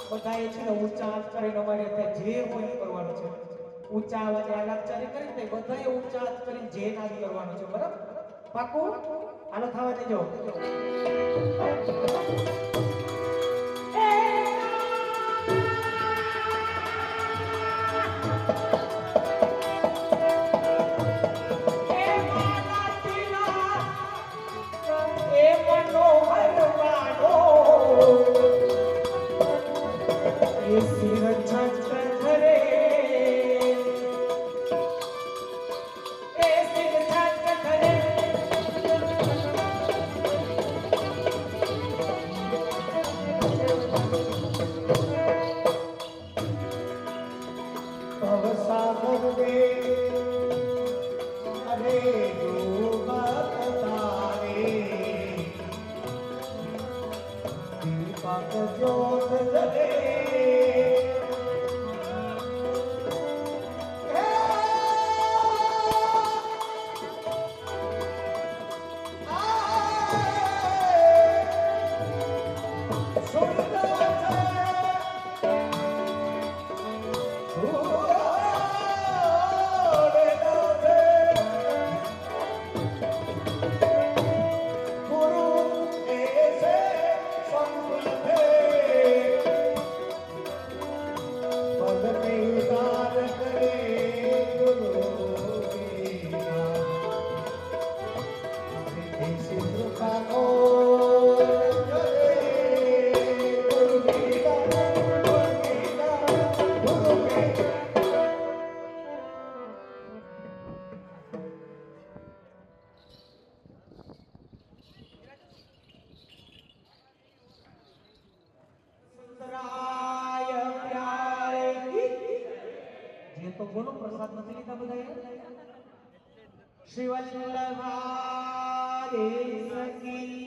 બધાએ છે ને ઊંચા હાથ કરીને અમારે ત્યાં જે હોય એ કરવાનું છે. ઊંચા અવાજે આલાપચારી કરીને બધાએ ઊંચા હાથ કરીને જે નાદ કરવાનું છે. બરાબર? પાકું? હાલો થવા દેજો. તો બોલો પ્રસાદ નથી લીધા બધાએ? શ્રી વલ્લભારે સખી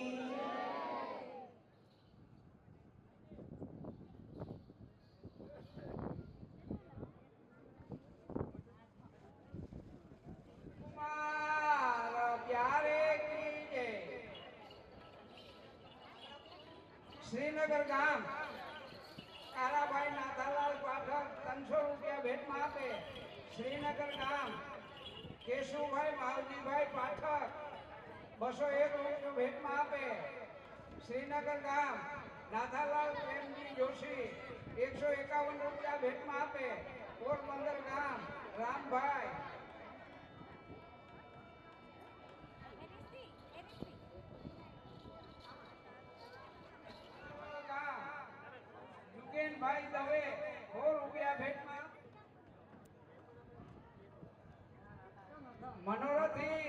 શ્રીનગર ગામ તારાભાઈ નાથાલાલ પાઠક 300 રૂપિયા ભેટમાં આપે. શ્રીનગર ગામ કેશુભાઈ માવજીભાઈ પાઠક 201 રૂપિયા ભેટમાં આપે. શ્રીનગર ગામ નાથાલાલ પ્રેમજી જોશી 151 રૂપિયા ભેટમાં આપે. પોરબંદર ગામ રામભાઈ ભાઈ દવે 100 રૂપિયા ભેટમાં. મનોરથી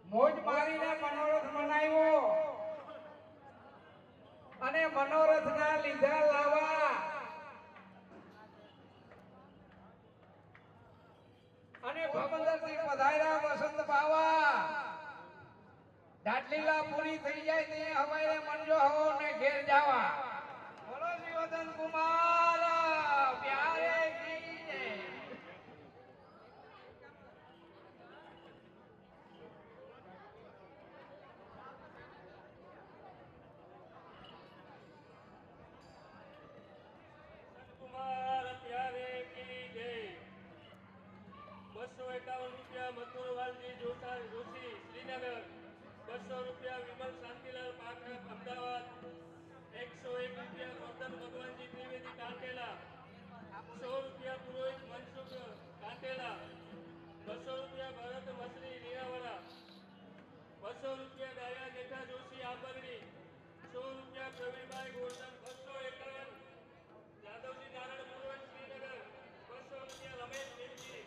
મોજ મારીને મનોરથ મનાવ્યો અને મનોરથના લીધા લાવા અને ભવંદરથી પધાર્યા વસંત બાવા. દાટલીલા પૂરી થઈ જાય તે હવારે મંજો હવો ને ઘેર જાવા. બોલો શ્રી વદન કુમાર પ્યારે કી જય. કુમાર પ્યારે કી જય. 251 રૂપિયા મથુરવાલજી જોશી શ્રીનગર. 200 રૂપિયા વિમલ શાંતિલાલ પાઠક અમદાવાદ. 101 રૂપિયા વર્ધન ભગવાનજી ત્રિવેદી કાંટેલા. 100 રૂપિયા પુરોહિત મનસુખ કાંટેલા. 200 રૂપિયા ભરત મસરી લીરાવાડા. 200 રૂપિયા ડાયા જેઠા જોશી આંબરડી. 100 રૂપિયા પ્રવીણભાઈ ગોરધન. 251 જાદવજી નારાયણ પુરોહિત શ્રીનગર. 200 રૂપિયા રમેશ દેવજી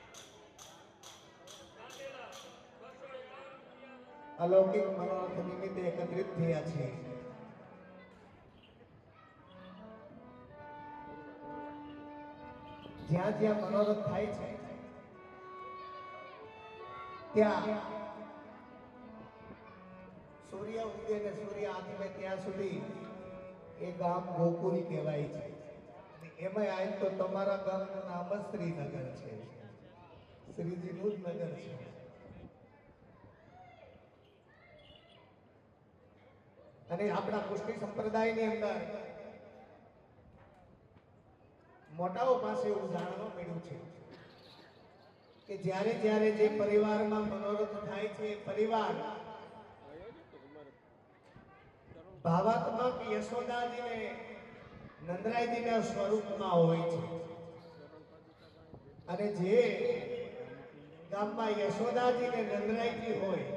કાંટેલા. 251 રૂપિયા અલૌકિક મનોરથ નિમિત્તે એકત્રિત થયા છે. જ્યાં જ્યાં મનોરથ થાય છે ત્યાં સૂર્ય ઉગે ને સૂર્ય આથમે ત્યાં સુધી એ ગામ ગોકુલ કહેવાય છે. અને એમાં આજ તો તમારા ગામનું નામ જ શ્રીનગર છે. શ્રીજીનું જ નગર છે. અને આપણા પુષ્ટિ સંપ્રદાયની અંદર મોટાઓ પાસે એવું જાણવા મળ્યું છે કે જ્યારે જ્યારે જે પરિવારમાં મનોરથ થાય છે એ પરિવાર ભાવાત્મક યશોદાજીને નંદરાયજીના સ્વરૂપમાં હોય છે. અને જે ગામમાં યશોદાજી ને નંદરાયજી હોય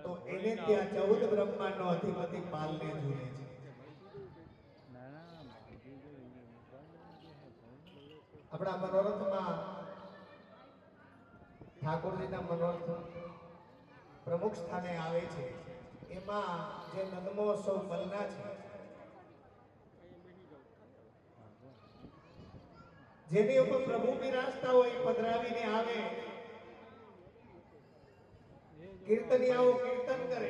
તો એને ત્યાં 14 બ્રહ્માંડનો અધિપતિ પાલને ઝૂલે છે. આપણા મનોરથમાં ઠાકોરજીના મનોરથ પ્રમુખ સ્થાને આવે છે. એમાં જે નંદમહોત્સવ પલના છે, જેની ઉપર પ્રભુ બિરાજતા હોય પધરાવીને આવે, કીર્તનિયાઓ કીર્તન કરે,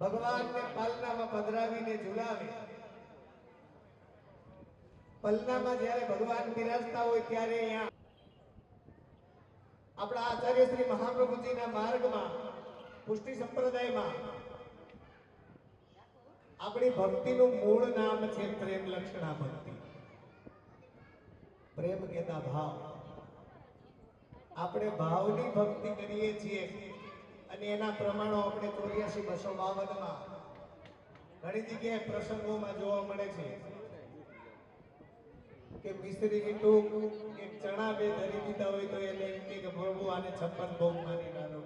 ભગવાનને પાલનામાં પધરાવીને ઝુલાવે. પલનામાં જ્યારે ભગવાન બિરાજતા હોય ત્યારે અહીંયા આપણા આચાર્ય શ્રી મહાપ્રભુજીના માર્ગમાં પુષ્ટિ સંપ્રદાયમાં આપણી ભક્તિનું મૂળ નામ છે પ્રેમ લક્ષણા ભક્તિ. પ્રેમ કહેતા ભાવ. આપણે ભાવની ભક્તિ કરીએ છીએ અને એના પ્રમાણો આપણે 84-252 ઘણી જગ્યાએ પ્રસંગોમાં જોવા મળે છે કે મિસ્ત્રી ટૂંક એક ચણા બે ધરી દીધા હોય તો એને એમ કે પ્રભુ આને 56 ભોગ માની નારો,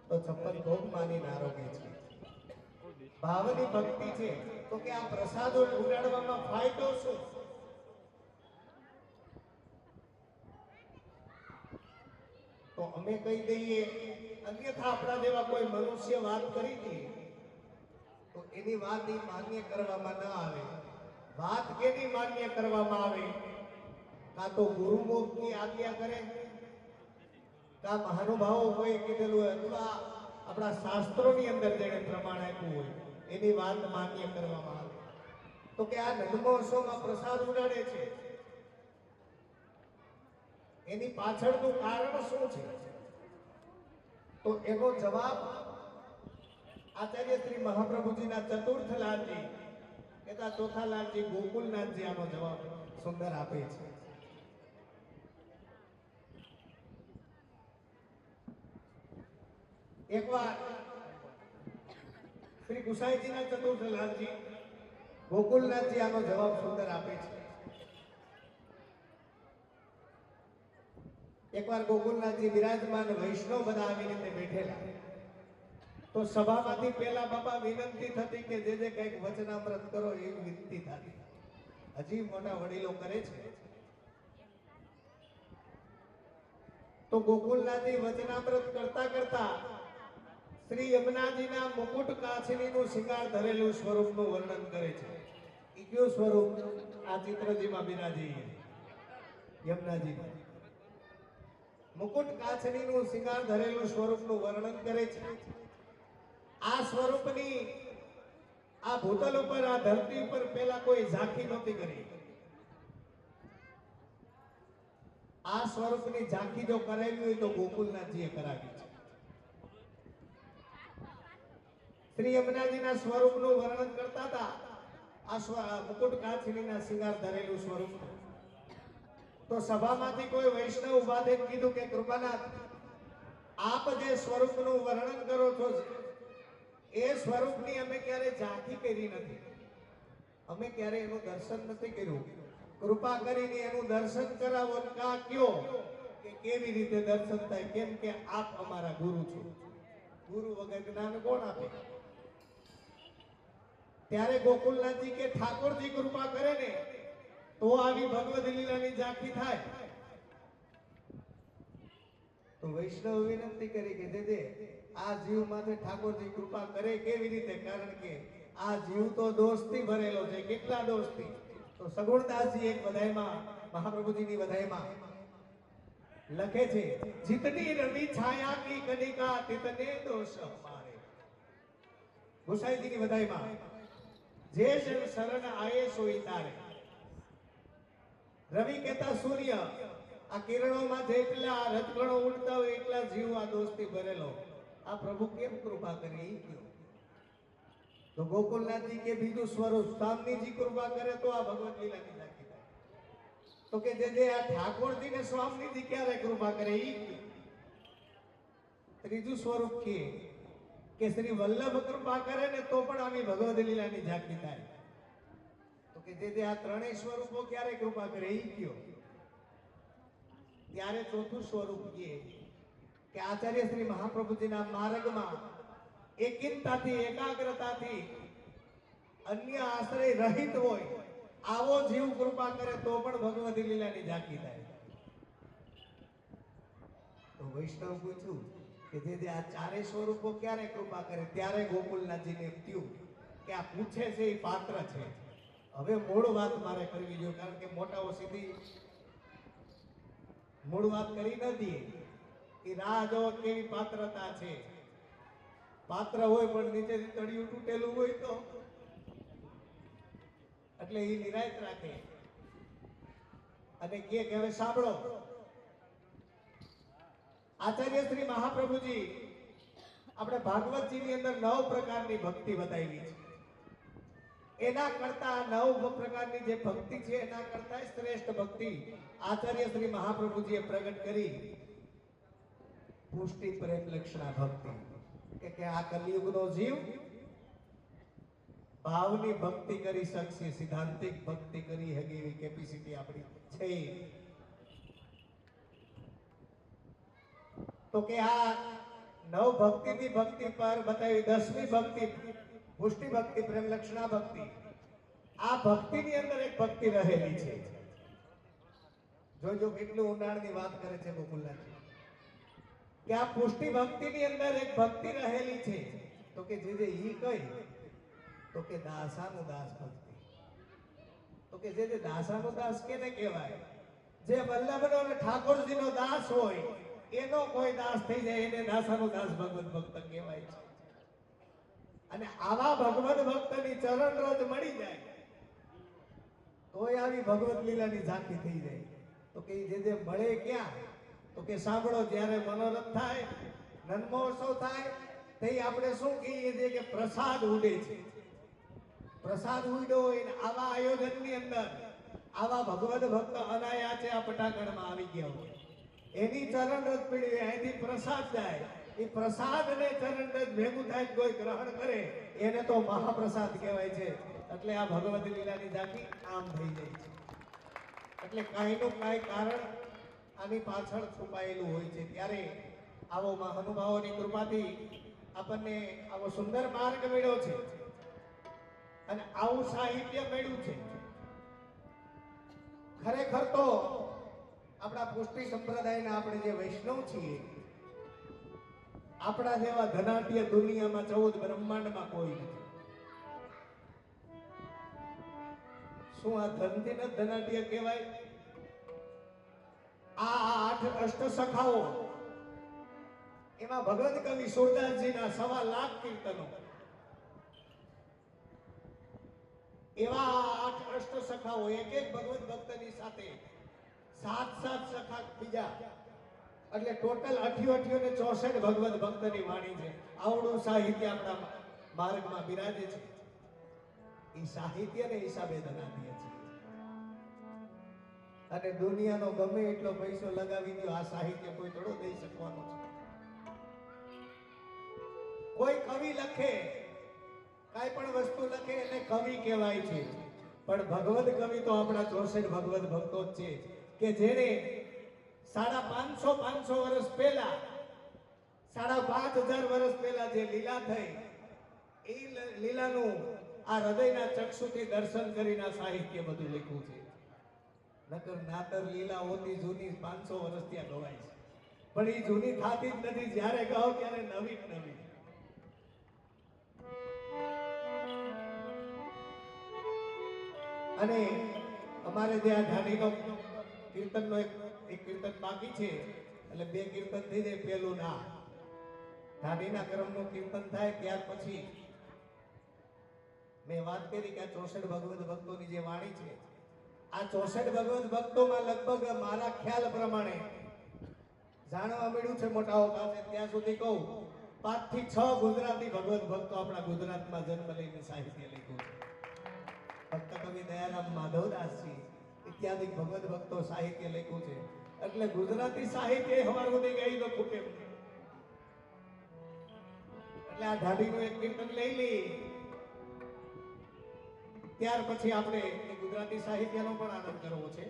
તો 56 ભોગ માની નારો કે છે. ભાવની ભક્તિ છે તો કે આ પ્રસાદો ઉડાડવામાં ફાયદો શું? તો અમે કહી દઈએ, અન્યથા આપણા જેવા કોઈ મનુષ્ય વાત કરી દે તો એની વાત એ માન્ય કરવામાં ન આવે. વાત કેની માન્ય કરવામાં આવે? કાં તો ગુરુમુખની આજ્ઞા કરે, કાં મહાનુભાવો કોઈ કીધેલું હોય, અથવા આપણા શાસ્ત્રોની અંદર જેને પ્રમાણ આપ્યું હોય એની વાત માન્ય કરવામાં આવે. તો કે આ નંદમહોત્સવમાં પ્રસાદ ઉડાડે છે એની પાછળનું કારણ શું છે? તો એનો જવાબ આચાર્ય શ્રી મહાપ્રભુજીના ચતુર્થ લાલજી કહેતા ચોથા લાલજી ગોકુલનાથજી આનો જવાબ સુંદર આપે છે. એકવાર શ્રી ગુસાઈજીના ચતુર્થ લાલજી ગોકુલનાથજી આનો જવાબ સુંદર આપે છે. એકવાર ગોકુલનાથજી બિરાજમાન વૈષ્ણવ બધા આવી રીતે બેઠેલા તો સભામાંથી પહેલા બાપા વિનંતી થતી કે જે કંઈક વચનામૃત કરો એવી વિનંતી થતી. હજી મોટા વડીલો કરે છે તો ગોકુલનાથજી વચનામૃત કરતા કરતા શ્રી યમુનાજીના મુકુટ કાછડીનું શિંગાર ધરેલું સ્વરૂપનું વર્ણન કરે છે. ઈ કયું સ્વરૂપ? આ ચિત્રજીમાં બિરાજી યમુનાજી મુકુટ કાછડીનું શિંગાર ધરેલું સ્વરૂપનું વર્ણન કરે છે. આ સ્વરૂપની આ ભૂતલ ઉપર, આ ધરતી ઉપર પહેલા કોઈ ઝાંખી નહોતી કરી. આ સ્વરૂપની ઝાંખી જો કરાવી હોય તો ગોકુલનાથજીએ કરાવી છે. શ્રી યમુનાજીના સ્વરૂપનું વર્ણન કરતા હતા. આ મુકુટ કાછડીના શિંગાર ધરેલું સ્વરૂપ. તો સભામાંથી કોઈ વૈષ્ણવ ઉભા થઈને કીધું કે કૃપાનાથ, આપ જે સ્વરૂપનું વર્ણન કરો છો એ સ્વરૂપની અમે ક્યારે ઝાંખી કરી નથી, અમે ક્યારે એનું દર્શન નથી કર્યું. કૃપા કરીને એનું દર્શન કરાવો. કા કયો કે કેવી રીતે દર્શન થાય? કેમ કે આપ અમારા ગુરુ છો. ગુરુ વગર જ્ઞાન કોણ આપે? ત્યારે ગોકુલનાથજી કે ઠાકોરજી કૃપા કરે ને તો આવી ભગવદ લીલાની ઝાંખી થાય. તો તો વૈષ્ણવ વિનંતી કરી કે દે આ જીવ માથે ઠાકોરજી કૃપા કરે કેવી રીતે, કારણ કે આ જીવ તો દોષથી ભરેલો છે. કેટલા દોષથી? તો સગુણદાસજી એક વધાઈમાં, મહાપ્રભુજીની વધાઈમાં લખે છે, જીતની રવિ છાયા કી કનિકા તિતને દોષ હમારે. ગોસાઈજીની વધાઈમાં, જે શરણ આયે સોઈ તારે. રવિ કહેતા સૂર્ય, આ કિરણોમાં જેટલા રજકણો ઉડતા હોય એટલા જીવ આ દોષથી ભરેલો. આ પ્રભુ કેમ કૃપા કરે ઈ કયો. તો ગોકુલનાથજી કે બીજું સ્વરૂપ સ્વામીજી કૃપા કરે તો આ ભગવત લીલાની ઝાંખી થાય. તો કે જે આ ઠાકોરજીને સ્વામીજી ક્યારે કૃપા કરે ઈ કયો. ત્રીજું સ્વરૂપ કે શ્રી વલ્લભ કૃપા કરે ને તો પણ આની ભગવત લીલાની ઝાંખી થાય. તો કે જે આ ત્રણેય સ્વરૂપો ક્યારે કૃપા કરે ઈ કયો. ત્યારે ચોથું સ્વરૂપ કે આચાર્ય શ્રી મહાપ્રભુજીના માર્ગમાં એકાંતતાથી એકાગ્રતાથી અન્ય આશ્રય રહિત હોય આવો જીવ કૃપા કરે તો પણ ભગવતી લીલાની ઝાંખી થાય. તો વૈષ્ણવ પૂછ્યું કે જે આ ચારે સ્વરૂપો ક્યારે કૃપા કરે, ત્યારે ગોકુલનાથજીને થયું કે આ પૂછે છે એ પાત્ર છે. હવે મૂળ વાત મારે કરવી જોઈએ, કારણ કે મોટાઓ સીધી મૂળ વાત કરી નથી. એ રાહ જો કેવી પાત્રતા છે. પાત્ર હોય પણ નીચેથી તળિયું તૂટેલું હોય તો એટલે એ નિરાયત રાખે અને કે હવે સાંભળો, આચાર્ય શ્રી મહાપ્રભુજી આપણે ભાગવતજીની અંદર 9 પ્રકારની ભક્તિ બતાવી છે. એના કરતા 9 પ્રકારની જે ભક્તિ છે એના કરતા શ્રેષ્ઠ ભક્તિ આચાર્ય શ્રી મહાપ્રભુજીએ પ્રગટ કરી પુષ્ટિ પ્રેમ લક્ષણા ભક્તિ. કે આ કલિયુગનો જીવ ભાવની ભક્તિ કરી શકશે, સિદ્ધાંતિક ભક્તિ કરી શકે એવી કેપેસિટી આપણી છે. તો કે આ 9 ભક્તિની ભક્તિ પર બતાવી 10મી ભક્તિ પુષ્ટિ ભક્તિ પ્રેમ લક્ષણા ભક્તિ. આ ભક્તિની અંદર એક ભક્તિ રહેલી છે. જોજો કેટલું ઊંડાણની વાત કરે છે ગોકુલનાથજી. કે આ પુષ્ટિ ભક્તિની અંદર એક ભક્તિ રહેલી છે. તો કે જે ઈ કઈ, તો કે દાસાનું દાસ ભક્તિ. તો કે જે દાસાનું દાસ કેને કહેવાય? જે વલ્લભનો અને ઠાકોરજીનો દાસ હોય એનો કોઈ દાસ થઈ જાય એને દાસાનું દાસ ભગવત ભક્ત કહેવાય છે. અને આવા ભગવત ભક્તની ચરણ રજ મળી જાય તોય આવી ભગવત લીલાની ઝાંખી થઈ જાય. તો કે જે મળે ક્યાં? તો કે સાંભળો, જ્યારે મનોરથ થાય, નન્મોત્સવ થાય તે આપણે શું કહીએ છીએ કે પ્રસાદ ઉડે છે. પ્રસાદ ઉડ્યો હોય ને આવા આયોજનની અંદર આવા ભગવત ભક્ત અનાયાસે આ પટાકણમાં આવી ગયા હોય, એની ચરણ રજ પડી હોય, અહીંથી પ્રસાદ જાય, એ પ્રસાદ ને ચરણ રજ ભેગું થાય કોઈ ગ્રહણ કરે એને તો મહાપ્રસાદ કહેવાય છે. એટલે આ ભગવત લીલાની ઝાંખી આમ થઈ જાય છે. એટલે કાંઈનું કાંઈ કારણ આની પાછળ છુપાયેલું હોય છે. ત્યારે આવો મહાનુભાવોની કૃપાથી આપણને આવો સુંદર માર્ગ મળ્યો છે અને આવું સાહિત્ય મળ્યું છે. ખરેખર તો આપણા પુષ્ટિ સંપ્રદાયના આપણે જે વૈષ્ણવ છીએ, આપણા જેવા ધનાઢ્ય દુનિયામાં 14 બ્રહ્માંડમાં કોઈ નથી. શું આ ધનથી ન ધનાઢ્ય કહેવાય? આ 8 અષ્ટસખાઓ, એમાં ભગવત કવિ સુરદાસજીના 1.25 લાખ કીર્તનો, એવા 8 અષ્ટસખાઓ એક ભગવત ભક્તની સાથે 7 સખા બીજા, એટલે ટોટલ 88 ને 64 ભગવત ભક્તની વાણી છે. આવડું સાહિત્ય આપણા માર્ગમાં બિરાજે છે. એ સાહિત્યને હિસાબે ધનાઢ્ય છે. અને દુનિયાનો ગમે એટલો પૈસો લગાવી દો, આ સાહિત્ય કોઈ થોડો દઈ શકવાનો છે. કોઈ કવિ લખે, કાંઈ પણ વસ્તુ લખે એને કવિ કહેવાય છે. પણ ભગવત કવિ તો આપણા 64 ભગવત ભક્તો જ છે કે જેને 550 વર્ષ પહેલા, 5000 વર્ષ પહેલા જે લીલા થઈ એ લીલાનું આ હૃદયના ચક્ષુથી દર્શન કરીને આ સાહિત્ય બધું લખ્યું છે. નકર નાતર લીલા હોતી જૂની 500 વર્ષ ત્યાં ગવાય છે. પણ એ જૂની થાતી જ નથી, જ્યારે કહો ત્યારે નવી જ નવી. અને અમારે ત્યાં ઢાઢીનો કીર્તનનો એક કીર્તન બાકી છે, એટલે 2 કીર્તન થઈ જાય. પેલું ના ઢાઢીના ક્રમનું કીર્તન થાય ત્યાર પછી મેં વાત કરી કે આ 64 ભગવત ભક્તોની જે વાણી છે, આ 64 ભગવત ભક્તોમાં લગભગ મારા ખ્યાલ પ્રમાણે જાણવા મળ્યું છે મોટાઓ પાસે ત્યાં સુધી કહું 5 થી 6 ગુજરાતી ભગવત ભક્તો આપણા ગુજરાતમાં જન્મ લઈને સાહિત્ય લખ્યું છે. ભક્ત કવિ દયારામ માધવદાસજી ઇત્યાદિ ભગવત ભક્તો સાહિત્ય લખ્યું છે. એટલે ગુજરાતી સાહિત્ય હવાર સુધી ગઈ તો ખૂટે નહીં. એટલે આ ઢાઢીનું એક કીર્તન લઈ લઈ, ત્યાર પછી આપણે ગુજરાતી સાહિત્યનો પણ આનંદ કરવો છે.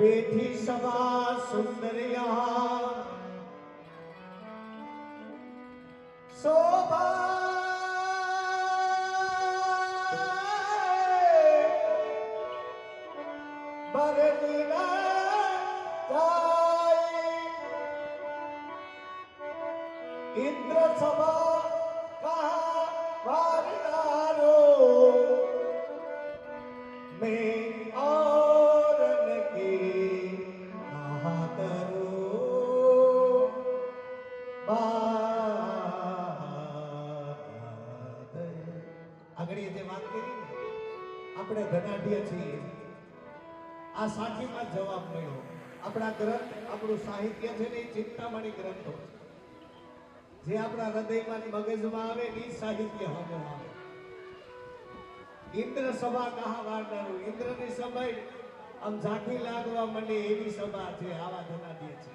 બેઠી સભા સુંદરિયા શોભા બરનીના ઇન્દ્ર સભા કહા વારનારો મેં આપણે ધનાઢ્ય છીએ. આ સાખીમાં જવાબ મળ્યો. આપણા ગ્રંથ, આપણું સાહિત્ય છે ને એ ચિંતામણી ગ્રંથો જે આપણા હૃદયમાં મગજમાં આવે એ સાહિત્ય હવે આવે. ઇન્દ્ર સભા કહા વારનારું, ઇન્દ્રની સભા આમ ઝાંખી લાગવા માંડે એવી સભા છે. આવા ધનાઢ્ય છે.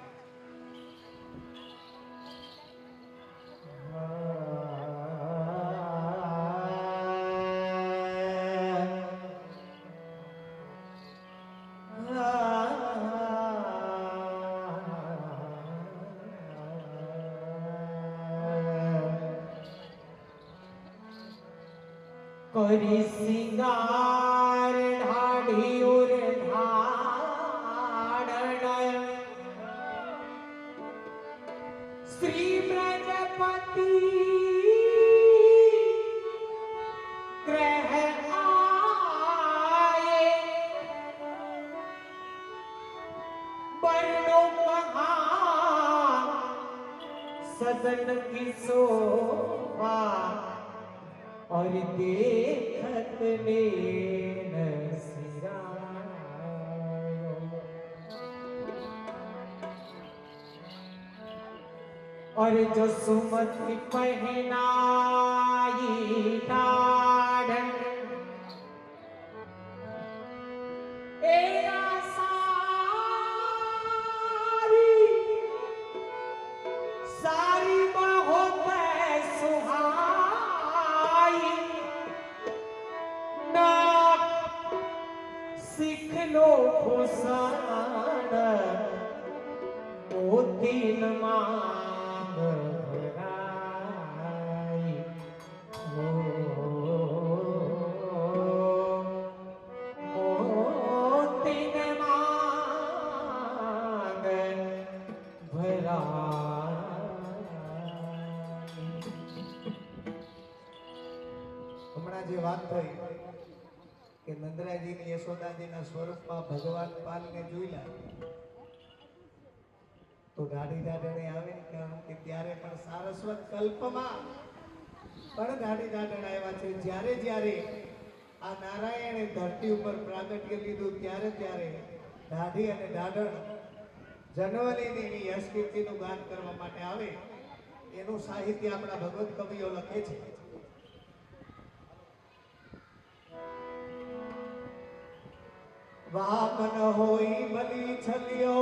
કરી સિંગાર ઢાઢિયું રે ઢાળણ શ્રી બ્રજપતિ ગ્રહ આયે બરનો કહા સદન की शोभा और देखत लेन सिरायो और जो सुमति पहनाई ढाढ़न एरा सारी बहुत सुहाई नाक सीख लो खुशान मोती न मांग भराई मोती न मांग भराई. હમણાં જે વાત થઈ કે નંદરાયજીની યશોદાજીના સ્વરૂપમાં ભગવાન પાલને જોઈલા તો ઢાઢી ઢાઢણે આવે ને કારણ કે ત્યારે પણ સારસ્વત કલ્પમાં પણ ઢાઢી ઢાઢણ આવ્યા છે. જ્યારે જ્યારે આ નારાયણે ધરતી ઉપર પ્રાગટ્ય લીધું ત્યારે ત્યારે ઢાઢી અને ઢાઢણ જનવરીની એવી યશ કીર્તિનું ગાન કરવા માટે આવે એનું સાહિત્ય આપણા ભગવત કવિઓ લખે છે. વામન હોય બલી છલ્યો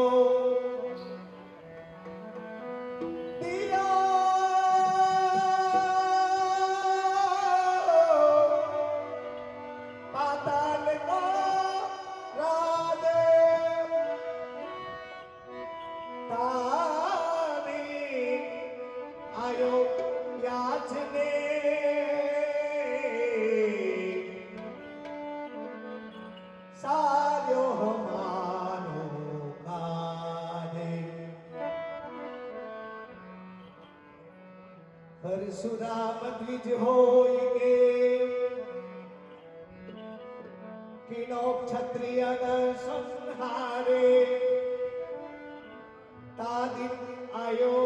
પરશુરામ દ્વિજ હોય કે કિનો ક્ષત્રિય સંહારે તાદિન આયો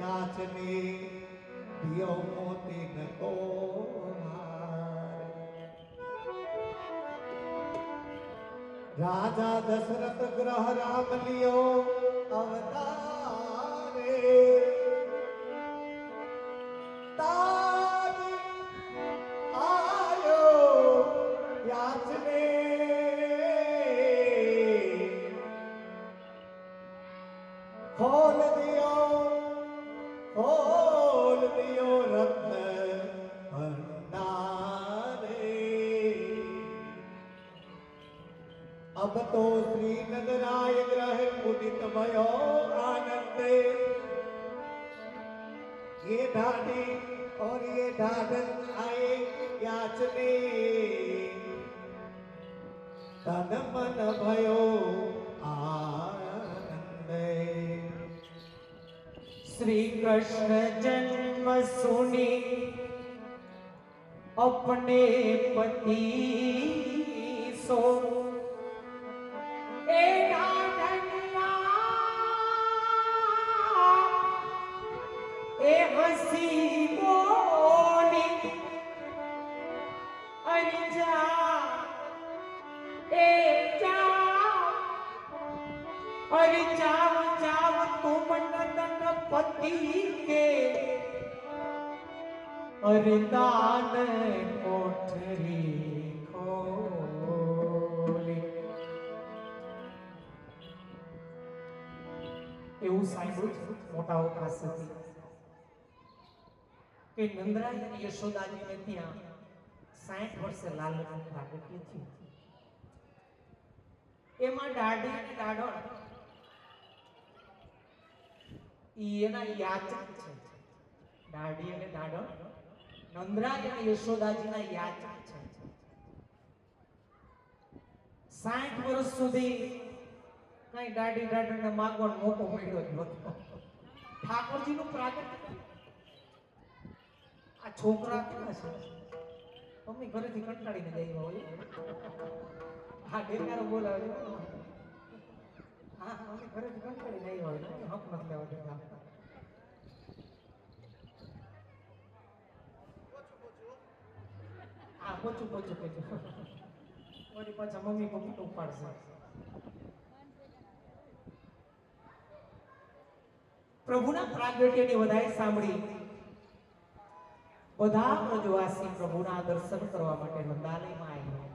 યાચને દિયો મોતી નકો રાજા દશરથ ગ્રહ રામ લિયો અવતારે अब तो श्री नंदराय ग्रह मुदित भयो आनंदे ये ढाडी और ये ढाढन आए याचने तन मन भयो आनंदे. श्री कृष्ण जन्म सुनी अपने पति सो हसी बोली अरे जा ए जा अरे जाओ जाओ तुम नंदन पति के अरे दान कोठरी खोली. એવું સાંભળ્યું મોટાઓ પાસેથી કે નંદરાય અને યશોદાજીને ત્યાં 60 વર્ષે લાલનું પ્રાગટ્ય થયું. એમાં દાઢી અને દાઢણ ઈ એના યાચક છે. દાઢી અને દાઢણ નંદરાય અને યશોદાજીના યાચક છે. 60 વર્ષ સુધી કઈ દાઢી દાઢણને માગવાનો મોકો મળ્યો જ નહોતો. ઠાકોરજીનું પ્રાગટ્ય આ છોકરા કેવા છે મમ્મી ઘરેથી કંટાળીને જઈ હોય હા ડેકારો બોલાવે હા મમ્મી ઘરેથી કંટાળીને આવી હોય હક નથી લેવા દેતા. હા પોચું પોચું કહેજો વળી પાછા મમ્મી પપ્પા ઉપાડશે. પ્રભુના પ્રાગટ્યની વધાઈ સાંભળી બધા બ્રજવાસી પ્રભુના દર્શન કરવા માટે નંદાલયમાં આવ્યા.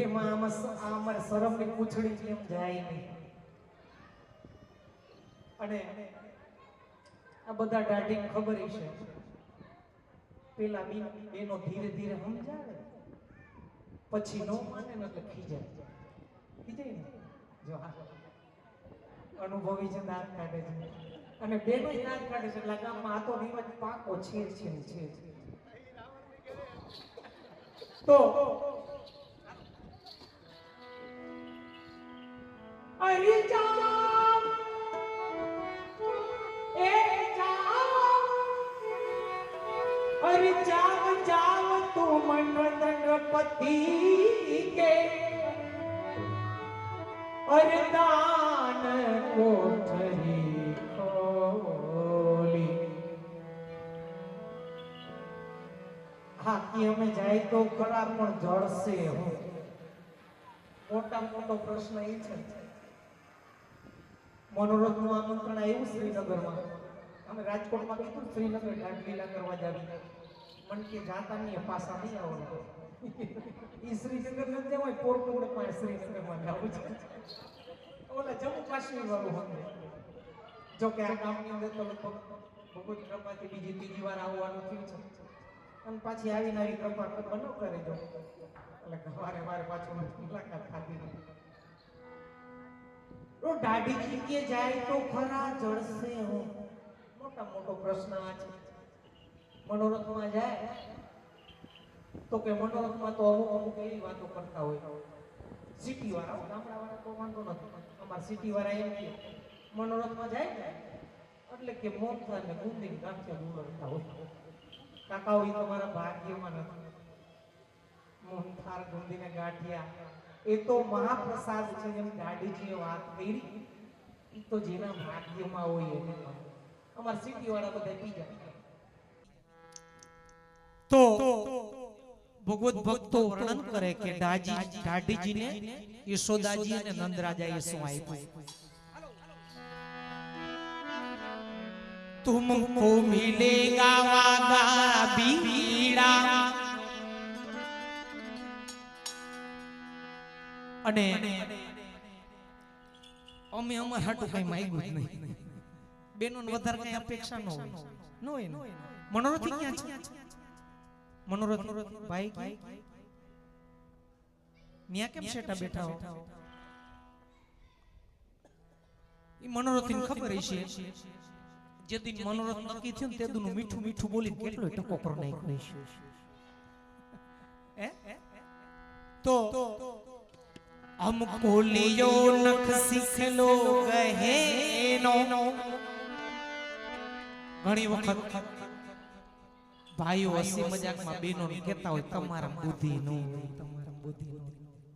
એમાં અમારે શરમની પૂંછડી કેમ જાય નહીં. અને આ બધા દાઢી ખબર છે પેલા બેનો ધીરે ધીરે સમજાવે પછી નો માને ને એટલે ખીજાય ને જો હા અનુભવી છે દાંત કાઢે છે અને બેનો દાંત કાઢે છે એટલે ગામમાં આ તો નિમજ પાકો છે તો અરે જામ એ જામ અરે જાવ જાવ તું ગણપતિ કે અરે દાન કોઠરી ખોલી. હા કે અમે જાય તો ખરા પણ જળશે હું મોટામાં મોટો પ્રશ્ન એ છે મનોરથનું આમંત્રણ આવ્યું શ્રીનગરમાં. અમે રાજકોટમાં કીધું શ્રીનગર દાંડીલા કરવા જાવી. મન કે જાતા નહીં પાછા નહીં આવવાના. ઈ શ્રીનગર નથી જવાય, પોરબંદરમાં શ્રીનગરમાં જવું છે. ઓલા જમ્મુ કાશ્મીર વાળું હતું. જો કે આ કામની અંદર તો લગભગ ભગવત કૃપાથી બીજી ત્રીજી વાર આવવાનું થયું છે. અને પાછી આવીને આવી કૃપા બનો કરે જો એટલે વારે વારે પાછું મુલાકાત ખાધી. તો દાઢી ખીચીએ જાય તો ખરા જળશે હું. મોટા મોટો પ્રશ્ન આ છે. મનોરથમાં જાય તો કે મનોરથમાં તો અમુક એવી વાતો કરતા હોય. સિટી વાળા, ગામડા વાળા તો વાંધો નથી. અમારા સિટી વાળા એમ કે મનોરથમાં જાય ને એટલે કે મોમથા ને ગુંદી ગાંઠિયા ગુંદરતા હોય. કાકાઓ એ તમારા ભાગ્યમાં નથી. મોહનથાળ ગુંદી ને ગાંઠિયા એ તો મહાપ્રસાદ છે. જેમ દાઢીજીએ વાત કરી એ તો જેના ભાગ્યમાં હોય એને અમારા સિટી વાળા બધા પી જાય. તો ભગવત ભક્તો વર્ણન કરે કે દાઢીજીને યશોદાજી અને નંદરાજાએ શું આપ્યું. तुमको मिलेगा वादा बीड़ा અને અમે અમાર હાટું કઈ માંગ્યું જ નહીં. બેનોને વધારે કઈ અપેક્ષા ન હોય. મનોરથી ક્યાં છે? મનોરથ ભાઈ ન્યા કેમ શેટા બેઠા હો? ઈ મનોરથને ખબર છે જે દિન મનોરથ નક્કી થયું તે દુનું મીઠું મીઠું બોલી કેટલો ટકો પર નાખ્યો છે. તો हमको लियो नख सीख लो गहेनो. ઘણી વખત ભાઈઓ હસી મજાકમાં બેનો કહેતા હોય તમારા બુદ્ધિ નો, તમારા બુદ્ધિ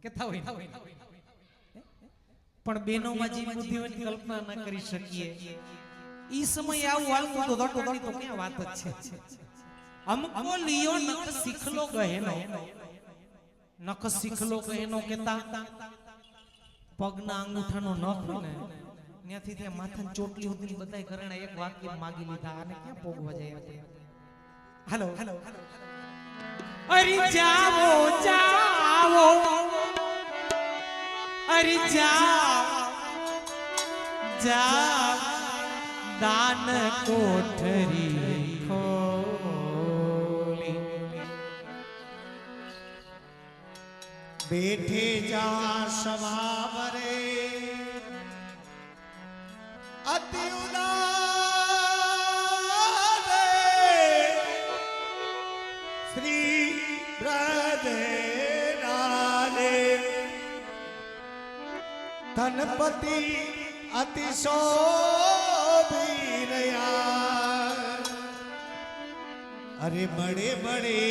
કહેતા હોય, પણ બેનોમાં જે બુદ્ધિ હોય કલ્પના ન કરી શકીએ. ઈ સમય આવું હાલતું તો દટો દટી તો ક્યાં વાત જ છે. हमको लियो नख सीख लो गहेनो. નખ શીખલો કે એનો કેતા પગના અંગૂઠાનો નખ ને ત્યાંથી ત્યાં માથાની ચોટલી સુધી બધાય ઘરેણા એક વાક્ય માગી લીધા. આને ક્યાં પોગવા જાય આપણે? હાલો અરે જાવો જાવો અરે જાઓ જાઓ દાન કોઠરી बैठे जा समावरे अति उदारे श्री ब्रजराजे धनपति अति शोभिरया अरे बड़े बड़े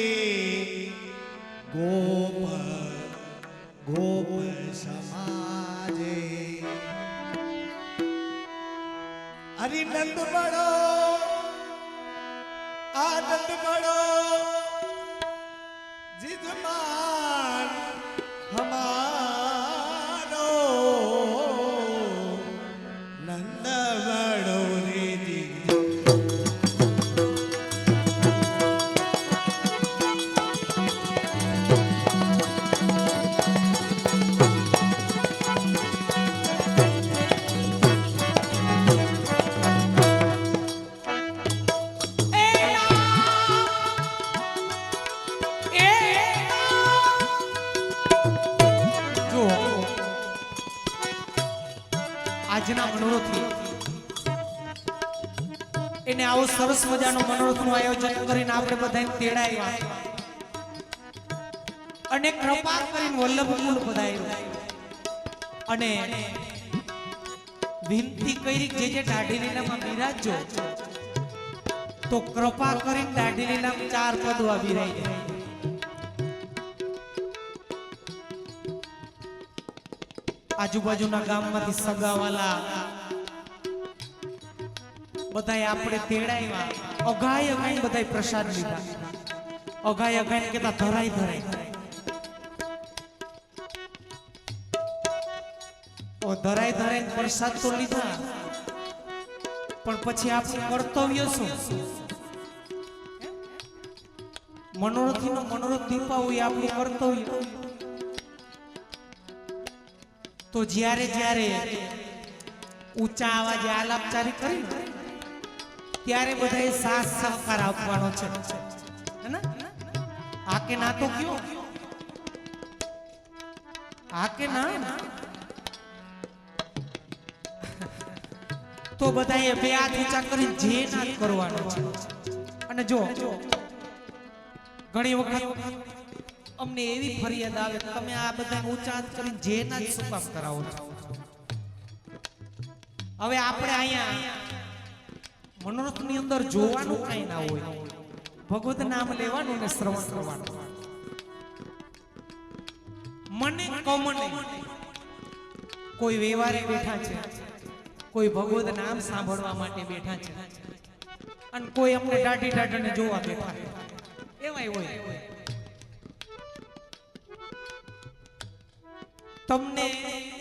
गोप समाजे हरि नंद बड़ो आनंद बड़ो जिजमान हमारो नंद बड़ो रे આજના મનોરથી એને આવો સરસ મજાનો મનોરથનું આયોજન કરીને આપણે બધાને તેડાવ્યા અને કૃપા કરીને વલ્લભકુલ પધાર્યો અને વિનંતી કરી જે દાઢી લીલામાં બિરાજો તો કૃપા કરીને દાઢી લીલામાં 4 પદવા બિરાઈ જાય. આજુબાજુના ગામમાંથી સગાવાલા બધાય આપણે તેડાવ્યા. અગાય અગાય બધાય પ્રસાદ લીધા. અગાય અગાય કેતા ધરાય ધરાય તો ધરાય ધરાય પ્રસાદ તો લીધા, પણ પછી આપણું કર્તવ્ય શું? મનોરથીનો મનોરથ દીપાવું એ આપણું કર્તવ્ય. તો જ્યારે જ્યારે ઊંચા અવાજે આલાપચારી કરી ત્યારે બધાએ સાથ સહકાર આપવાનો છે, હે ને? આ કે ના તો કયો, આ કે ના. તો બધાએ બે હાથ ઊંચા કરી જે નાદ કરવાનો છે. અને જો ઘણી વખત અમને એવી ફરિયાદ આવે કે તમે આ બધા ઊંચા હાથ કરીને જે નાદ શું કામ કરાવો છો? હવે આપણે અહીંયા મનોરથની અંદર જોવાનું કઈ ના હોય, ભગવત નામ લેવાનું ને શ્રવણ કરવાનું. મને કમને કોઈ વ્યવહારે બેઠા છે, કોઈ ભગવત નામ સાંભળવા માટે બેઠા છે, અને કોઈ અમને દાઢી દાઢીને જોવા બેઠા છે. એવાય હોય. તમને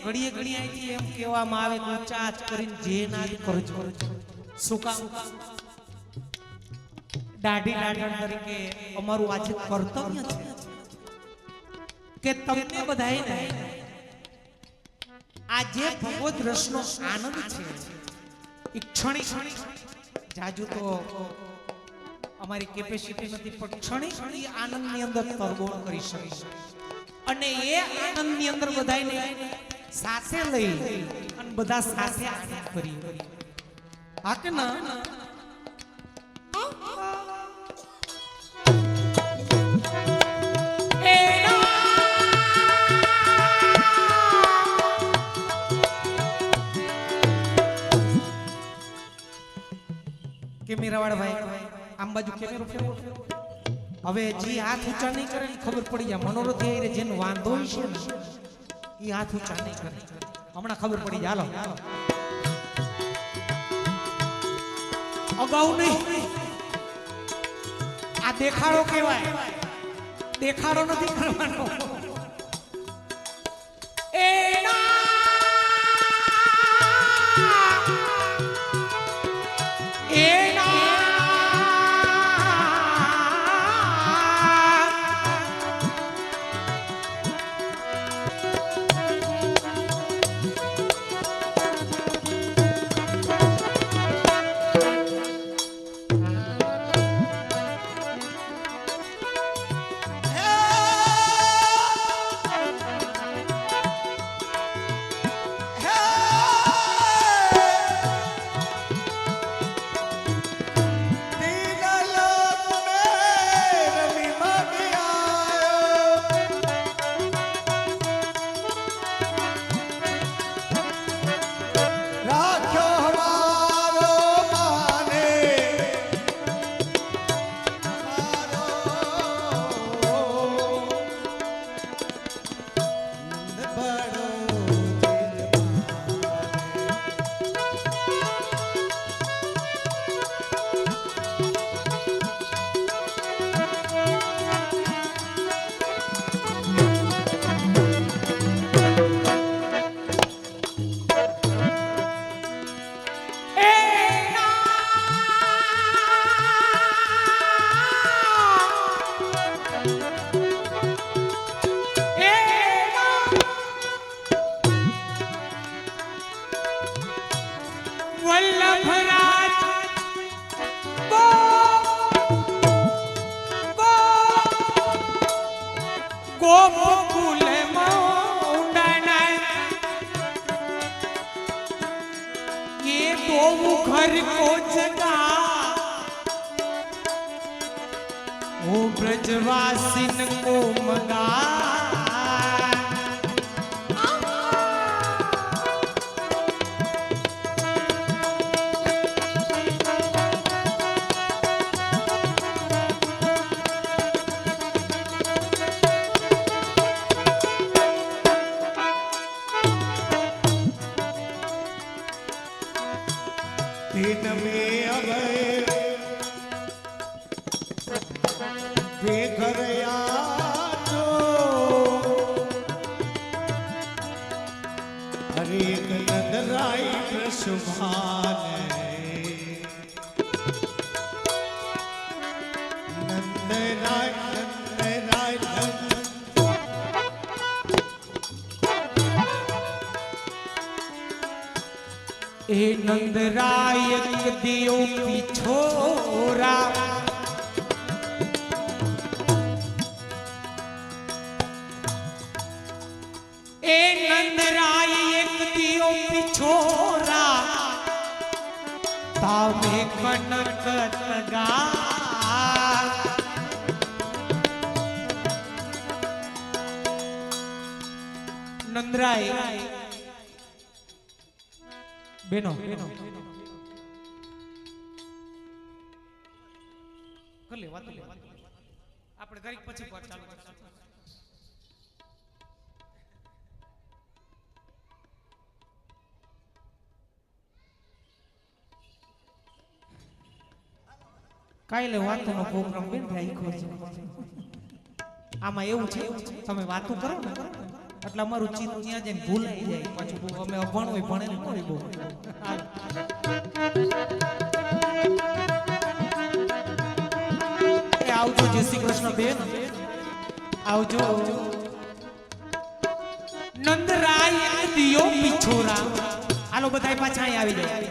ઘડીએ ઘડીએ અહીંથી એમ કહેવામાં આવે કે ઊંચા હાથ કરીને જે નાદ કરજો. શું કામ? દાઢી દાઢણ તરીકે અમારું આજે કર્તવ્ય છે કે તમને બધાને આ જે ભગવત રસનો આનંદ છે એ ક્ષણિક, જાજુ તો અમારી કેપેસિટી નથી, પણ ક્ષણિક આનંદની અંદર તરબોળ કરી શકીશું. અને એ આનંદની અંદર બધાને સાથે લઈ અને બધા સાથે આનંદ કરીએ. હા કે ના? કેમેરાવાળા ભાઈ આમ બાજુ કેમેરો ફેરવો. હવે જે હાથ ઊંચા નહીં કરે ખબર પડી જાય. મનોરથ એ જેનો વાંધો છે ને એ હાથ ઊંચા નહીં કરે, હમણાં ખબર પડી જાય. હાલો અગાઉ નહીં. આ દેખાડો કહેવાય, દેખાડો નથી કરવાનો. घर को जगा वो ब्रजवासिन को मंगा दिन में अभय बेघर आजो હરે નંદરાય પ્રશુભાન નંદરાય નંદરાય એ નંદરાય એક દિયો પીછોરા એ નંદરાય એક દિયો પીછોરા તામે કનક તગા નંદરાય બેનો કર લે વાત લે આપણે ઘડીક પછી વાત ચાલુ કરશું કાલે વાતોનો પ્રોગ્રામ બેન રાખ્યો છે આમાં એવું છે તમે વાતો કરો ને એટલે અમારું ચિત્ત ત્યાં જઈને ભૂલાઈ જાય પાછું અમે અભણ હોય ભણેલ ન હોય બહુ આવજો જય શ્રી કૃષ્ણ બેન આવજો નંદરાય દિયો પીછોરા હાલો બધા પાછા અહીં આવી જાય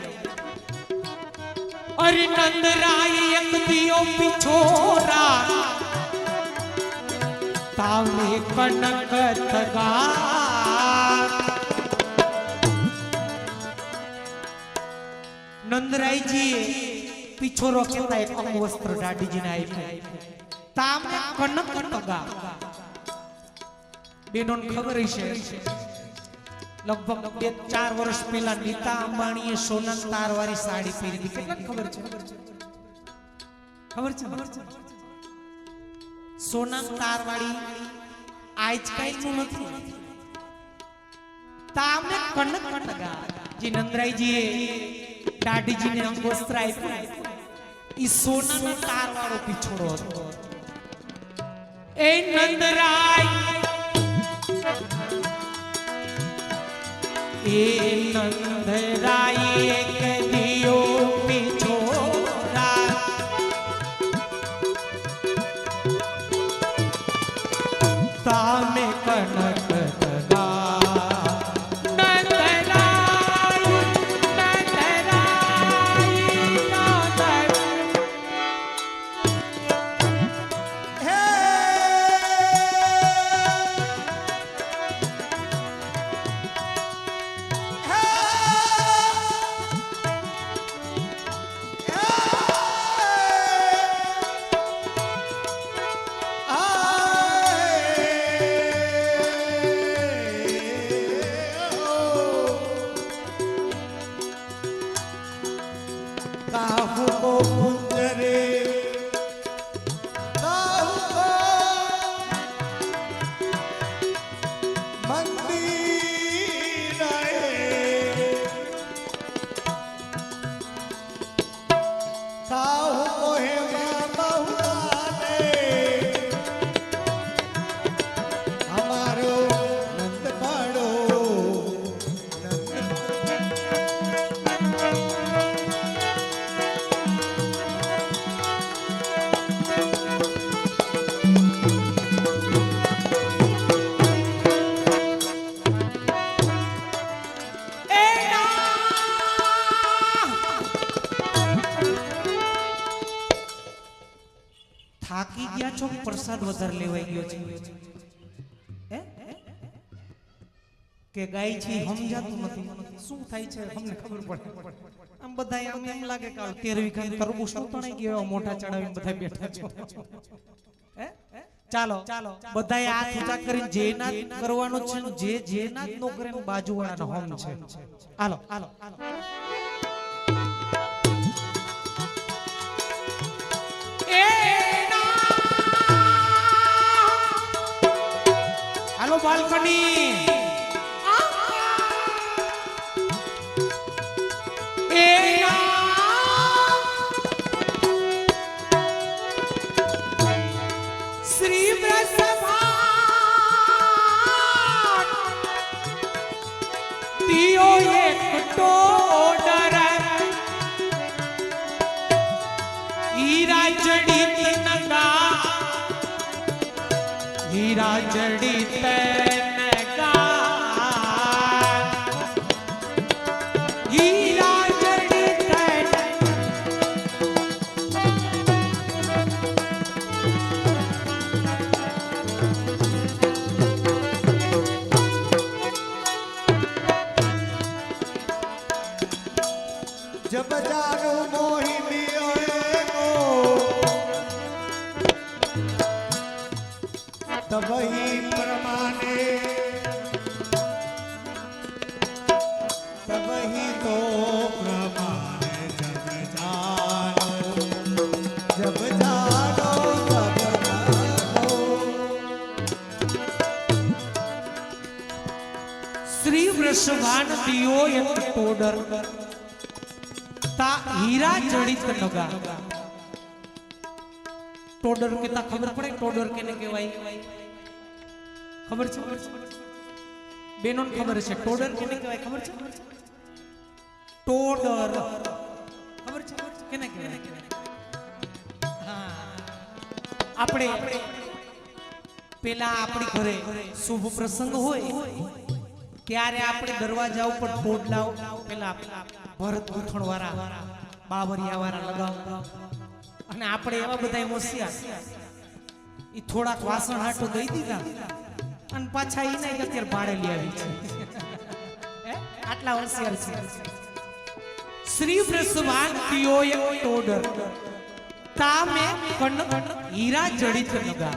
અરે નંદરાય એક દિયો પીછોરા તાવને કનક તગા નંદરાયજી પીછોરો કેતા એક અંગ વસ્ત્ર દાઢીજીને આપ્યું તામને કનક તગા બેનોને ખબર હશે લગભગ 2-4 વર્ષ પહેલા નીતા અંબાણીએ સોના તારવાળી સાડી પહેરી હતી કેટલાને ખબર છે ખબર છે સોના તારવાળી આજ કઈ નું નથી તામને કનક તગા જે નંદરાયજીએ દાઢીજીને અંગોસ્ત્ર આપ્યું ઈ સોનાનો તારવાળો પીછોડો હતો એ નંદરાય એ નંદરાય એક દિયો પીછોડા તામે કનક તગા થાકી ગયા છો પ્રસાદ વધારે લેવાઈ ગયો છે હે કે ગાય છે સમજાતું નથી શું થાય છે અમને ખબર પડે આમ બધા આમ એમ લાગે કે 13વી ખાન તરબૂચ તણાઈ ગયો મોઢા ચડાવીને બધા બેઠા છો હે ચાલો બધાએ હાથ ઊંચા કરીને જે નાદ કરવાનો છે જે નાદ નો કરે એનો બાજુવાળાનો હોમ છે હાલો હાલો બાલ્કની શ્રી બ્રહ્મસભા દિયો એક ટોડર હીરા જડિત નગા હીરા જડિત નગા હીરા જડિત जब जानो मोहिनी होए को तब ही प्रमाणे तब ही तो प्रमाणे जब जानो तब जानो શ્રી વૃષભાન દિયો એક ટોડર તા હીરા જડિત નગા ટોડર કેતા ખબર પડે ટોડર કેને કહેવાય ખબર છે બેનોન ખબર છે ટોડર કેને કહેવાય ખબર છે ટોડર ખબર છે કેને કહેવાય હા આપણે પેલા આપણી ઘરે શુભ પ્રસંગ હોય ત્યારે આપણે દરવાજા ઉપર ટોડલા પેલા ભરત ગૂંથણ વાળા બાવરિયા વાળા લગાવતા અને આપણે એવા બધા હોશિયાર ઈ થોડાક વાસણ હાટો દઈ દીધા અને પાછા ઈ નહીં અત્યારે ભાડે લઈ આવી છે આટલા હોશિયાર છે શ્રી વૃષભાન દિયો એક ટોડર તામે કણ હીરા જડિત નગા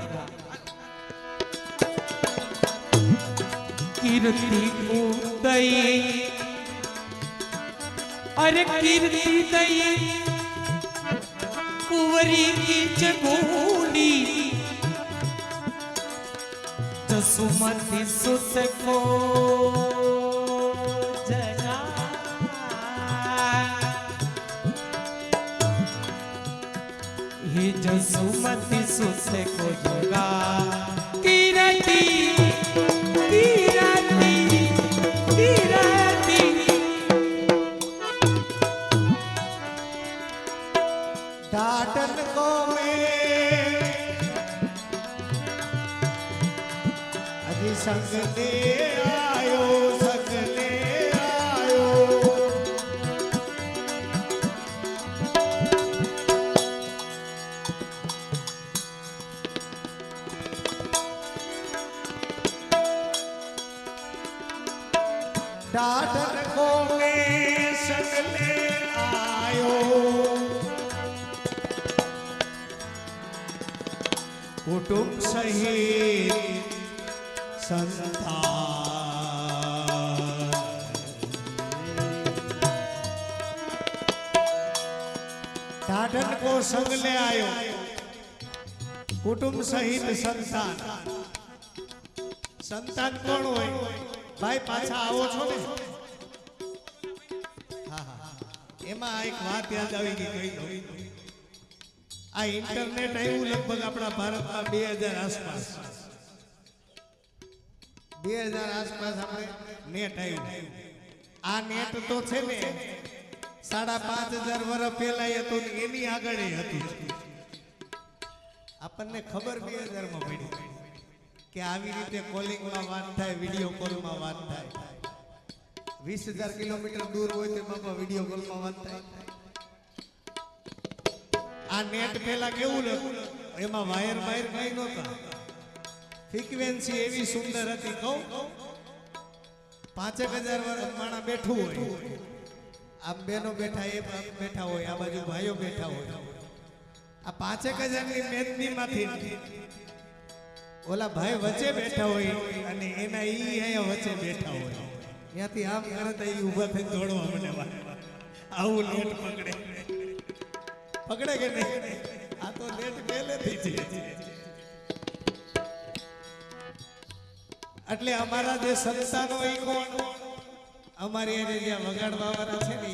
કીર્તિ ઉદય अरे कीर्ति दई कुंवरी की जगोली जसुमती सुत को जगा हे जसुमती सुत को जगा कीर्ति कीर्ति कीर्ति डाटन को में अजी संग ले आयो संग ले आयो डाटन को में संग ले आयो कुटुंब सहित संतान ढाढन को संग ले आयो कुटुंब सहित संतान संतान कोण होय भाई पाछा आवो छो ने हाँ हाँ एमा एक बात याद આવી ગઈ કઈ દઉં આ ઇન્ટરનેટ આવ્યું લગભગ આપણા ભારતમાં 2000 આસપાસ 2000 આસપાસ આપણે નેટ આવ્યું આ નેટ તો છે ને 5500 વર્ષ પહેલા હતું ને એની આગળ હતું આપણને ખબર 2000 માં પડી કે આવી રીતે કોલિંગ માં વાત થાય વિડિયો કોલ માં વાત થાય 20000 કિલોમીટર દૂર હોય તો બાપા વિડિયો કોલ માં વાત થાય આ નેટ પહેલા કેવું હતું એમાં વાયર વાયર કઈ નહોતા ફ્રીક્વન્સી એવી સુંદર હતી કહું 5000 વર્ષ માણા બેઠું હોય આ બેનો બેઠા એ બેઠા હોય આ બાજુ ભાઈઓ બેઠા હોય આ 5000 ની મેદનીમાંથી ઓલા ભાઈ વચ્ચે બેઠા હોય અને એના ઈ અહીંયા વચ્ચે બેઠા હોય ત્યાંથી આમ કરે તો ઈ ઊભા થઈને દોડવા મને આવું નેટ પકડે પકડે કે નહીં આ તો નેટ પહેલેથી છે એટલે અમારા જે સંતાનો ઈ કોણ અમારી એને જે વગાડવા વાળા છે ને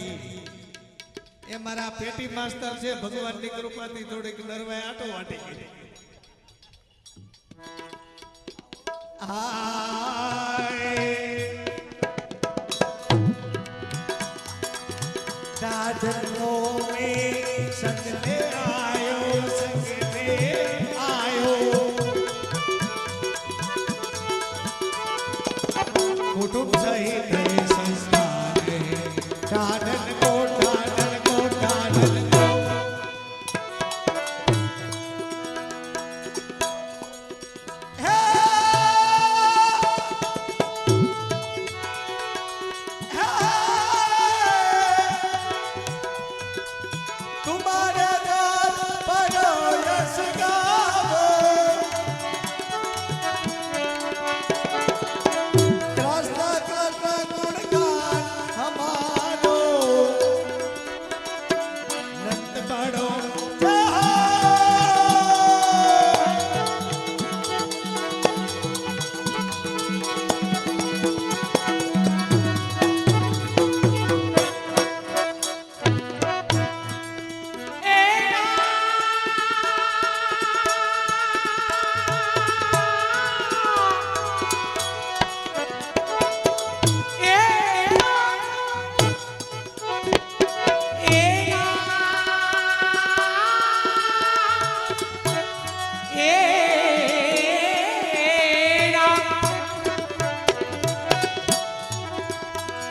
એ મારા પેટી માસ્ટર છે ભગવાનની કૃપાથી થોડીક નરવાય આટો વાટી ગઈ આય राजनों में संग में आयो, संग में आयो। कुटुंब सहित संस्थान ठाडन को ठाडन को ठाडन को। तुम्हारे नाम बड़ो यश गावो, कृष्ण कृष्ण गुणगान हमारो, नंद बड़ो जहाँ।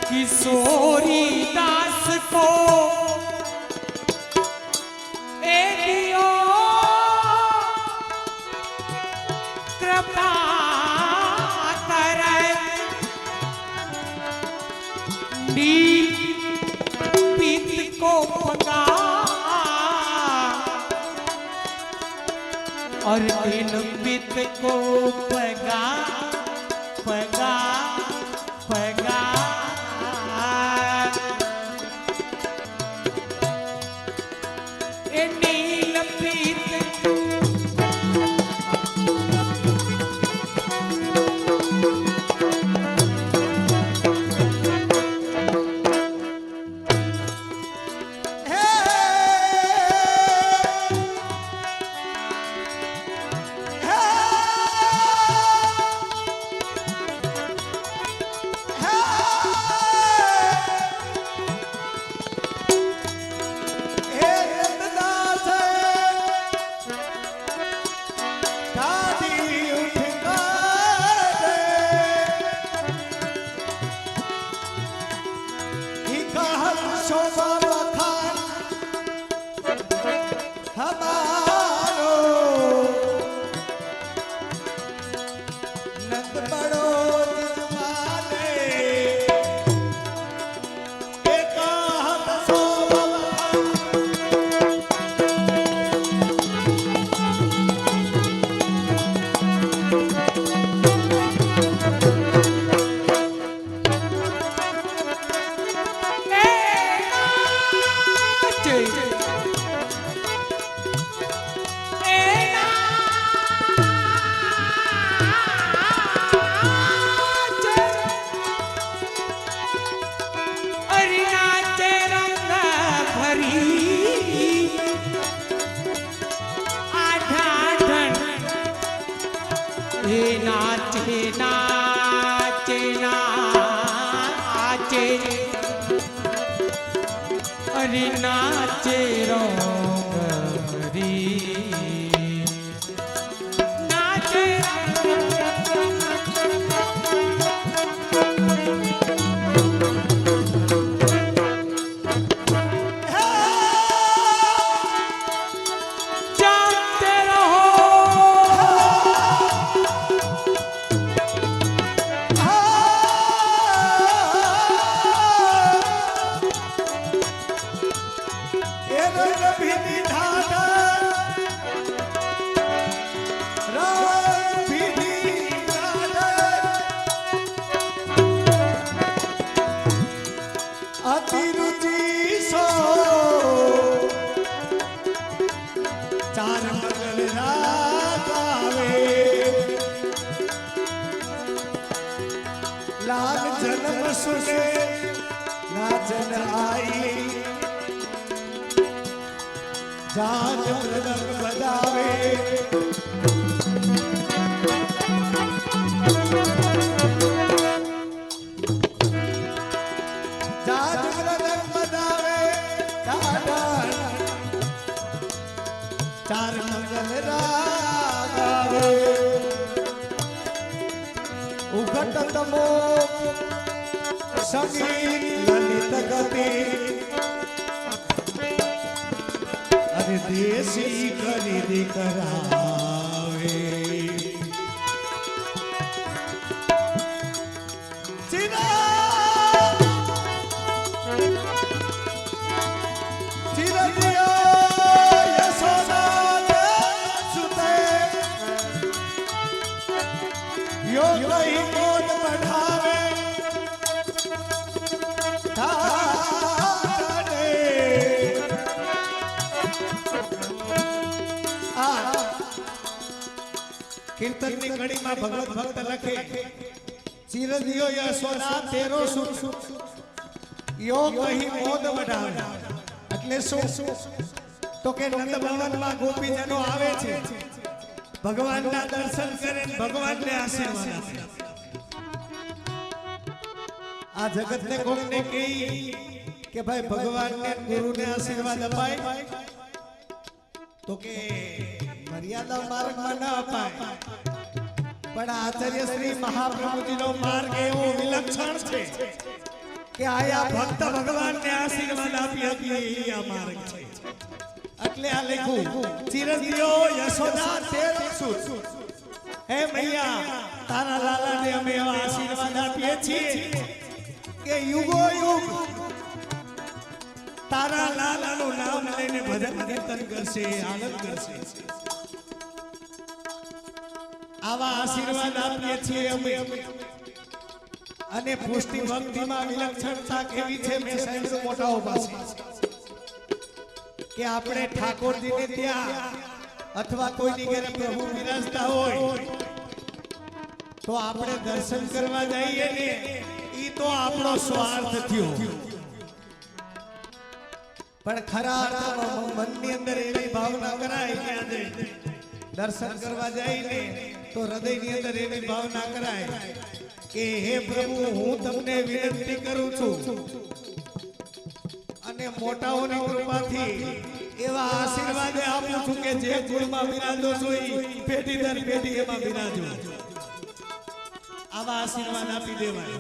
किशोरी दास को ए दियो कृपा करे, नील पीत को पगा और इन पीत को पगा पगा पगा। नाचे नाचे नाचे अरे नाचे रोंगरी नाचे जाते रहो चार मंगल रात आवे लाल जन्म सुने नाचन आई जान मृदंग बजावे जान मृदंग बजावे મંગલ રાગાવે ઉઘટ તમો સંગીત લલિત ગતિ અરે દેશી કરી દીકરાવે કીર્તન ની કડી માં ભગવત ભક્ત લખે ચિરદિયો યશોદા તેરો સુખ યોગ કહી મોદ વઢાવે એટલે શું તો કે નંદ ભવન માં ગોપીજનો આવે છે ભગવાનના દર્શન કરે ભગવાનને આશીર્વાદ આપે આ જગત ને કોક ને કહી કે ભાઈ ભગવાનને ગુરુને આશીર્વાદ અપાય તો કે મર્યાદા માર્ગમાં ન અપાય પણ આચાર્ય શ્રી મહાપ્રભુજીનો માર્ગ એવો વિલક્ષણ છે કે આયા ભક્ત ભગવાનને આશીર્વાદ આપી આપીએ આ માર્ગ છે એટલે આ લખ્યું ચિરંજીવો યશોદા તેરો સુત હે મૈયા તારા લાલાને અમે એવા આશીર્વાદ આપીએ છીએ કે યુગો યુગ તારા લાલાનું નામ લઈને ભજન કીર્તન કરશે આનંદ કરશે આવા આશીર્વાદ આપીએ છીએ અમે અને પુષ્ટિ ભક્તિમાં વિલક્ષણતા કેવી છે મેં સાંભળ્યું મોટાઓ પાસે કે આપણે ઠાકોરજીને ત્યાં અથવા કોઈની ઘરે પ્રભુ વિરાજતા હોય તો આપણે દર્શન કરવા જઈએ ને ઈ તો આપણો સ્વાર્થ થયો પણ ખરા અર્થમાં મનની અંદર એવી ભાવના કરાય કે આજે દર્શન કરવા જઈને તો હૃદયની અંદર એવી ભાવના કરાય કે હે પ્રભુ હું તમને વિનંતી કરું છું અને મોટાઓની કૃપાથી એવા આશીર્વાદ આપું છું કે જે કુળમાં બિરાજો છો એ પેઢી દર પેઢી એમાં બિરાજો આવા આશીર્વાદ આપી દેવાય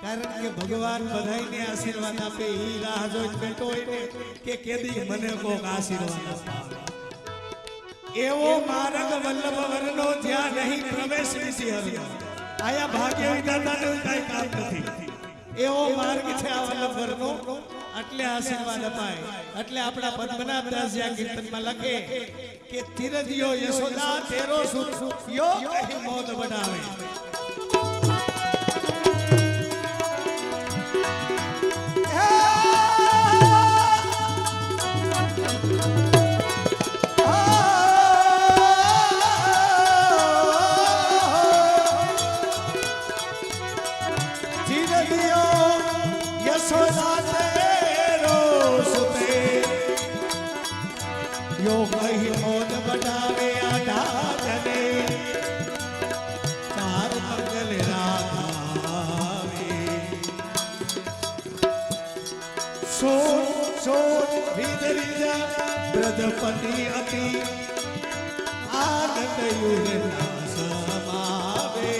કારણ કે ભગવાન બધાયને આશીર્વાદ આપે એ રાહ જોઈ બેઠો હોય ને કે કેદી મને કોક આશીર્વાદ આપે એવો માર્ગ વલ્લભ વરનો જ્યાં નહીં પ્રવેશ વિશે હરિયો આયા ભાગ્ય વિધાતાનું કઈ કામ નથી એવો માર્ગ છે આ વલ્લભ વરનો એટલે આશીર્વાદ અપાય એટલે આપણા પદ્મનાભ દાસજી કીર્તનમાં લખે કે ચિરંજીવો યશોદા તેરો સુખ યોગ કહી મોદ વઢાવે બ્રજપતિ અતિ આનંદ યુગના સમાવે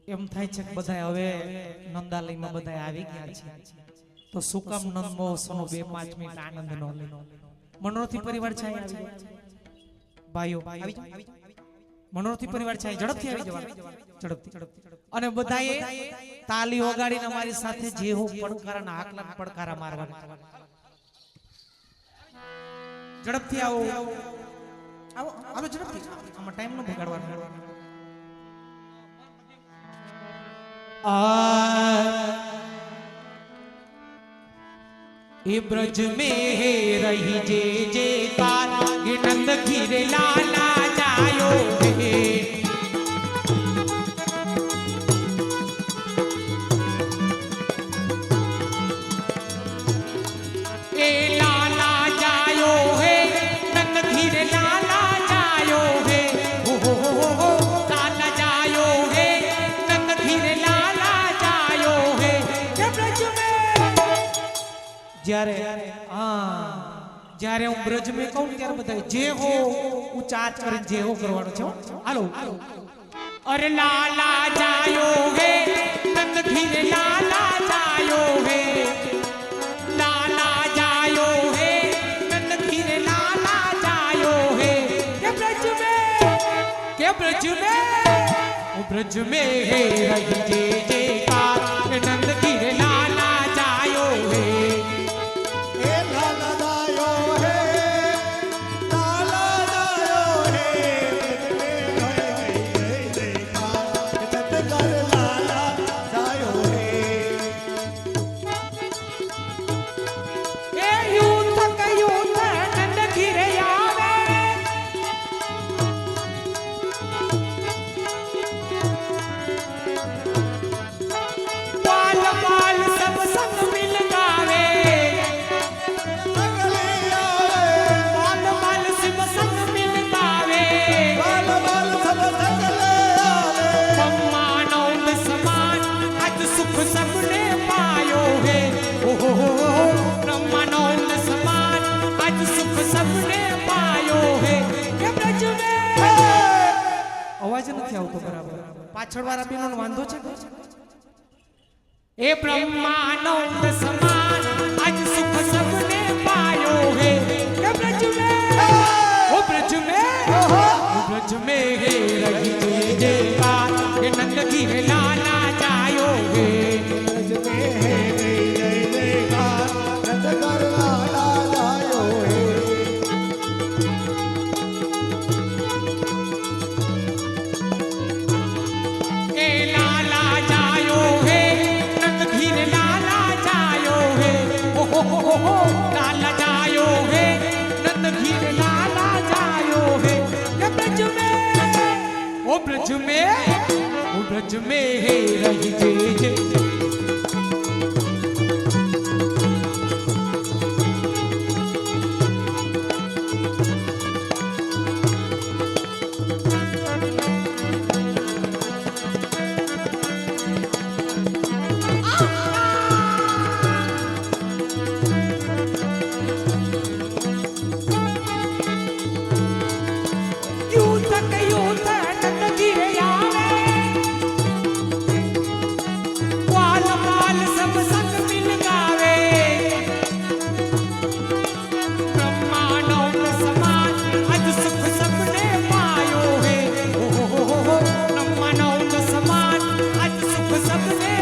એમ થાય છે કે બધા હવે નંદાલયમાં બધા આવી ગયા છે તો શું કામ નંદ મહોત્સવનો 2-5 મિનિટ આનંદ નો લે મનોરથી પરિવાર છે આવી જાય ભાઈઓ આવી જાવ મનોરથી પરિવાર છે ઝડપથી આવી જવાનું ઝડપથી અને બધાએ તાલી વગાડીને અમારી સાથે જે હો પડકારના આકલા પડકારા મારવાના ઝડપથી આવો આવો આવો ઝડપથી આમાં ટાઈમ નો બગાડવાનો ए ब्रज में रही जे जे कार नंद घिर लाला जायो हे ए लाला जायो हे नंद घिर लाला जायो हे हो लाला जायो हे नंद घिर लाला जायो हे ए ब्रज में જ્યારે હું બ્રજ में કહું ત્યારે બધા જે હો ઊંચા કરીને જે હો કરવાનું છે હાલો અરે લાલા જાયો હે નંદ ઘીર લાલા જાયો હે લાલા જાયો હે નંદ ઘીર લાલા જાયો હે કે બ્રજ में वो ब्रज में है रही जे जे कार नंद घीर लाला जायो है અવાજ નથી આવતો બરાબર પાછળ વાળા બેનો વાંધો છે એ બ્રહ્માનંદ સમાન આજ સુખ સબને પાયો હે કે બ્રજ में હે રહી જે જે કાર એ નંદ ઘીર લાલા જાયો હે બ્રજ में હે રહી જે જે કાર નંદ ઘીર લાલા જાયો હે लाला जायो है नंद घीर लाला जायो है ये ब्रज में है रही जे जे सबने